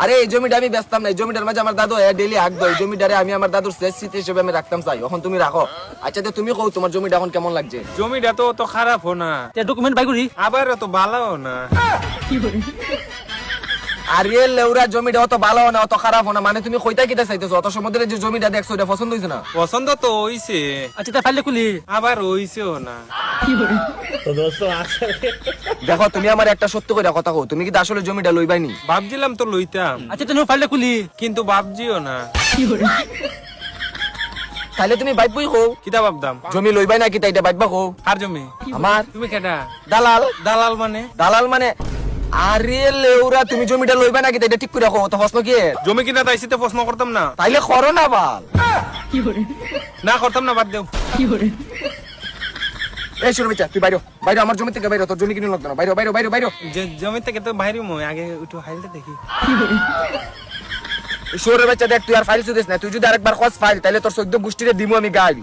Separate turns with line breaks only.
আরে এই জমিটা আমি বেচতাম না, এই জমিটার মাঝে আমার দাদু ডেইলি হাঁক দেয়, এই জমিটারে আমি আমার দাদুর শেষ স্মৃতি হিসেবে আমি রাখতাম চাই। এখন তুমি রাখো। আচ্ছা তো তুমি কও তোমার জমিটা এখন কেমন লাগছে?
জমিটা তো অত খারাপ না,
ডকুমেন্ট বাই করি।
আবার অত ভালো না।
আরে লেউরা জমিটা অত ভালো না অত খারাপ না, মানে তুমি কইতা কিটা চাইতেছো? অত সমুদ্রের যে জমিটা দেখছো এটা পছন্দ হইছে না?
পছন্দ তো হইছে,
আচ্ছা তা ফাইলে খুলি।
আবার হইছেও না।
দেখো তুমি আমার একটা সত্য করে কথা কও, তুমি কি আসলে জমিটা লইবাইনি?
ভাবছিলাম তো লইতাম,
আচ্ছা তুমি ফাইলে খুলি।
কিন্তু ভাবছিও না।
তাহলে তুমি বাইবই কও,
কিতা ভাবতাম?
জমি লইবাই না কিতা এটা বাইবা কও।
আর জমি
আমার
তুমি কেডা?
দালাল।
দালাল মানে?
দালাল মানে আরে লেউরা তুমি জমিটা লইবা না কিতা এটা ঠিক করে কও, তো প্রশ্ন কি এর?
জমি কিনা তাইছিতে প্রশ্ন করতাম না?
তাইলে করো না বাল।
না করতাম না, বাদ দেও।
এই শুনো বাচ্চা তুই বাইরো, বাইরো আমার জমি থেকে বাইরো, তোর জমি কিনে লাগতো না, বাইরো বাইরো বাইরো বাইরো।
যে জমি থেকে তো বাইরে মই আগে একটু হাইলটা দেখি।
শুয়োরের বাচ্চা দেখ তুই আর ফাইল সুদিস না, তুই যদি আরেকবার খস ফাইল তাহলে তোর 14 গোষ্ঠীরে দিমু আমি গাই।